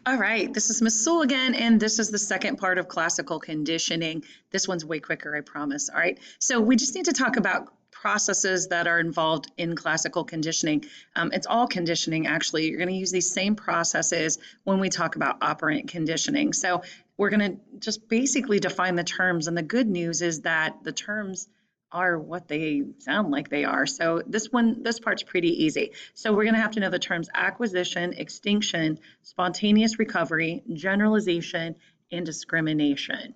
All right, this is Miss Sewell again, and this is the second part of classical conditioning. This one's way quicker, I promise. All right, so we just need to talk about processes that are involved in classical conditioning. It's all conditioning, actually. You're going to use these same processes when we talk about operant conditioning. So we're going to just basically define the terms, and the good news is that the terms are what they sound like they are. So this part's pretty easy. So we're going to have to know the terms acquisition, extinction, spontaneous recovery, generalization, and discrimination.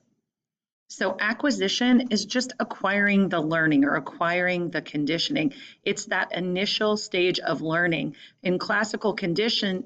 So acquisition is just acquiring the learning or acquiring the conditioning. It's that initial stage of learning. In classical conditioning,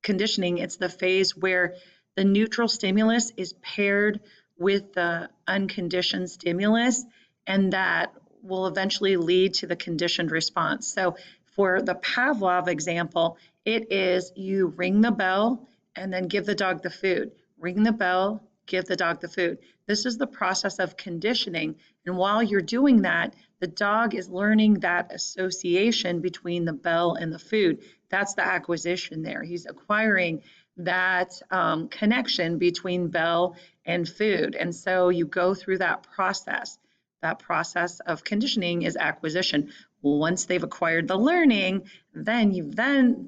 it's the phase where the neutral stimulus is paired with the unconditioned stimulus, and that will eventually lead to the conditioned response. So for the Pavlov example, it is you ring the bell and then give the dog the food. Ring the bell, give the dog the food. This is the process of conditioning. And while you're doing that, the dog is learning that association between the bell and the food. That's the acquisition there. He's acquiring that connection between bell and food. And so you go through that process. That process of conditioning is acquisition. Once they've acquired the learning, then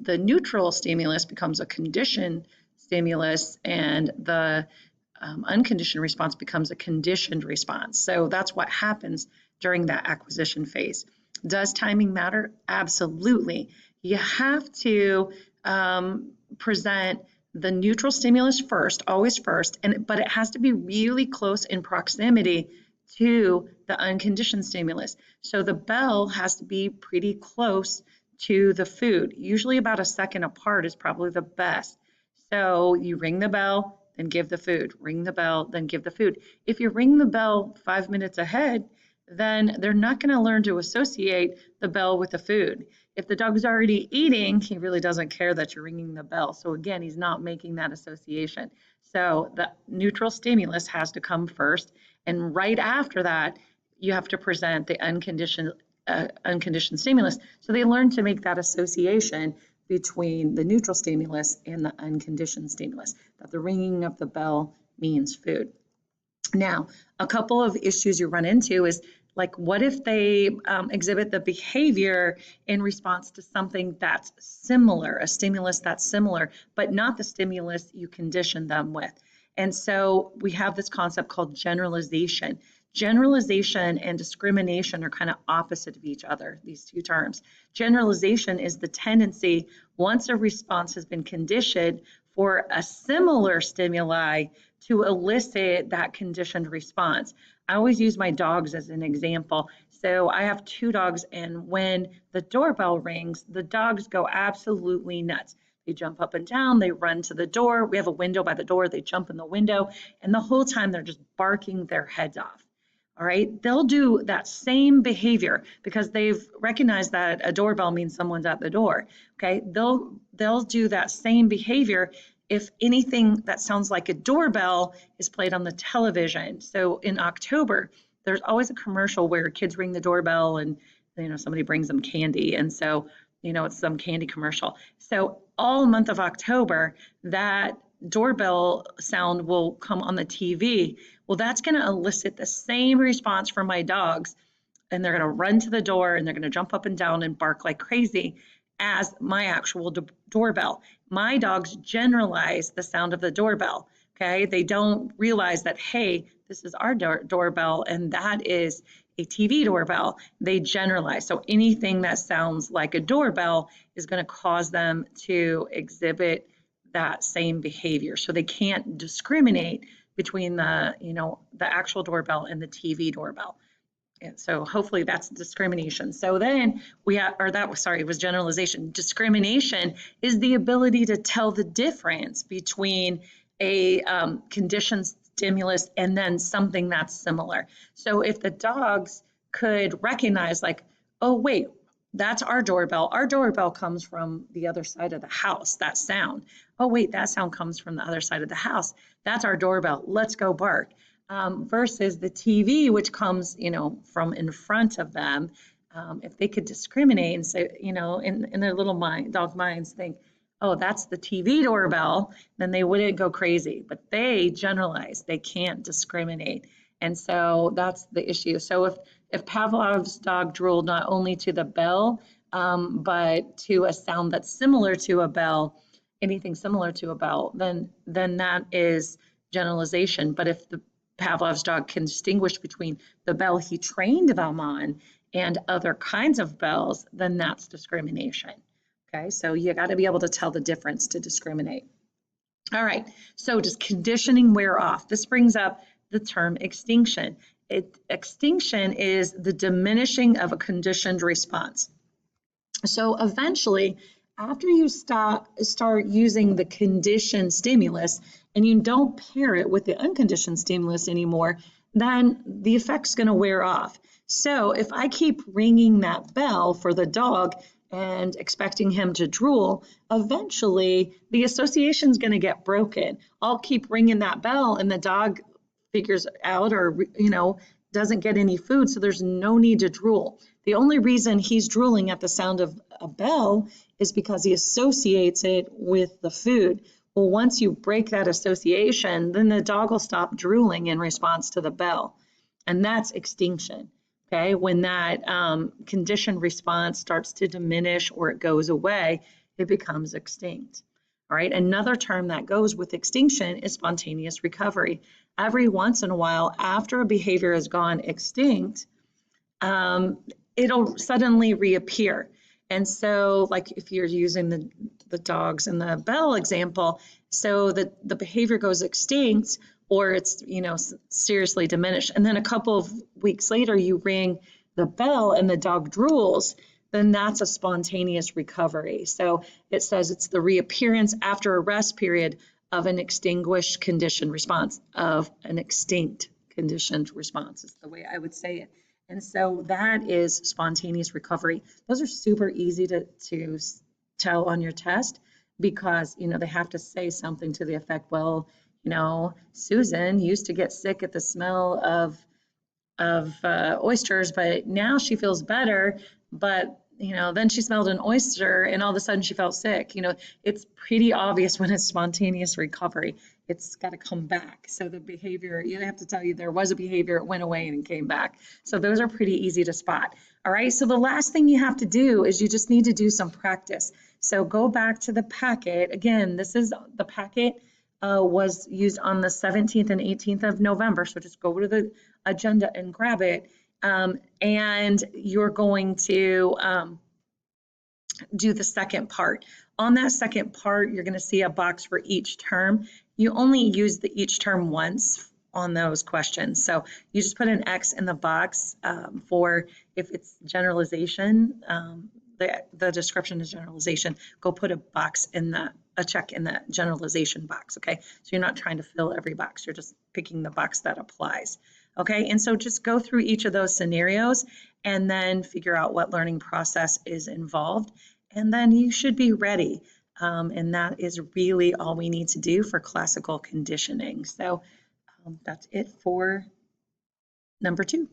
the neutral stimulus becomes a conditioned stimulus, and the unconditioned response becomes a conditioned response. So that's what happens during that acquisition phase. Does timing matter? Absolutely. You have to present the neutral stimulus first, always first, but it has to be really close in proximity to the unconditioned stimulus. So the bell has to be pretty close to the food. Usually about a second apart is probably the best. So you ring the bell, then give the food. Ring the bell, then give the food. If you ring the bell 5 minutes ahead, then they're not going to learn to associate the bell with the food. If the dog's already eating, he really doesn't care that you're ringing the bell. So again, he's not making that association. So the neutral stimulus has to come first, and right after that, you have to present the unconditioned stimulus. So they learn to make that association between the neutral stimulus and the unconditioned stimulus, that the ringing of the bell means food. Now, a couple of issues you run into is, like, what if they exhibit the behavior in response to something that's similar, a stimulus that's similar, but not the stimulus you conditioned them with? And so we have this concept called generalization. Generalization and discrimination are kind of opposite of each other, these two terms. Generalization is the tendency, once a response has been conditioned, for a similar stimuli to elicit that conditioned response. I always use my dogs as an example. So I have 2 dogs, and when the doorbell rings, the dogs go absolutely nuts. They jump up and down, they run to the door. We have a window by the door, they jump in the window, and the whole time they're just barking their heads off. All right, they'll do that same behavior because they've recognized that a doorbell means someone's at the door. Okay, they'll do that same behavior if anything that sounds like a doorbell is played on the television. So in October, there's always a commercial where kids ring the doorbell and somebody brings them candy, and so it's some candy commercial. So all month of October, that doorbell sound will come on the TV. Well, that's going to elicit the same response from my dogs, and they're going to run to the door and they're going to jump up and down and bark like crazy as my actual doorbell. My dogs generalize the sound of the doorbell. Okay, they don't realize that, hey, this is our doorbell and that is a TV doorbell. They generalize. So anything that sounds like a doorbell is going to cause them to exhibit that same behavior. So they can't discriminate between the actual doorbell and the TV doorbell. And so hopefully that's discrimination. So then it was generalization. Discrimination is the ability to tell the difference between a conditioned stimulus and then something that's similar. So if the dogs could recognize, like, oh, wait, that's our doorbell. Our doorbell comes from the other side of the house, that sound. Oh, wait, that sound comes from the other side of the house. That's our doorbell. Let's go bark. Versus the TV, which comes, from in front of them. If they could discriminate and say, in their little dog minds think, oh, that's the TV doorbell, then they wouldn't go crazy. But they generalize, they can't discriminate. And so that's the issue. So if Pavlov's dog drooled not only to the bell, but to a sound that's similar to a bell, anything similar to a bell, then that is generalization. But if the Pavlov's dog can distinguish between the bell he trained them on and other kinds of bells, then that's discrimination. Okay, so you got to be able to tell the difference to discriminate. All right, so does conditioning wear off? This brings up the term extinction. Extinction is the diminishing of a conditioned response. So eventually, after you start using the conditioned stimulus and you don't pair it with the unconditioned stimulus anymore, then the effect's going to wear off. So if I keep ringing that bell for the dog and expecting him to drool, eventually the association is going to get broken. I'll keep ringing that bell and the dog figures out or, doesn't get any food, so there's no need to drool. The only reason he's drooling at the sound of a bell is because he associates it with the food. Well, once you break that association, then the dog will stop drooling in response to the bell. And that's extinction, okay? When that conditioned response starts to diminish or it goes away, it becomes extinct. All right, another term that goes with extinction is spontaneous recovery. Every once in a while, after a behavior has gone extinct, it'll suddenly reappear. And so, like if you're using the dogs and the bell example, so that the behavior goes extinct or it's, seriously diminished. And then a couple of weeks later, you ring the bell and the dog drools, then that's a spontaneous recovery. So it says it's the reappearance after a rest period of an extinguished conditioned response, of an extinct conditioned response is the way I would say it. And so that is spontaneous recovery. Those are super easy to tell on your test because, they have to say something to the effect, well, Susan used to get sick at the smell of oysters, but now she feels better, but then she smelled an oyster and all of a sudden she felt sick. It's pretty obvious when it's spontaneous recovery. It's got to come back. So the behavior, you have to tell you there was a behavior, it went away and it came back. So those are pretty easy to spot. All right, so the last thing you have to do is you just need to do some practice. So go back to the packet. Again, this is the packet was used on the 17th and 18th of November. So just go to the agenda and grab it. And you're going to do the second part. On that second part, you're going to see a box for each term. You only use the each term once on those questions. So you just put an X in the box for if it's generalization, the description is generalization, go put a check in the generalization box, okay? So you're not trying to fill every box, you're just picking the box that applies, okay? And so just go through each of those scenarios and then figure out what learning process is involved, and then you should be ready. And that is really all we need to do for classical conditioning. So that's it for number 2.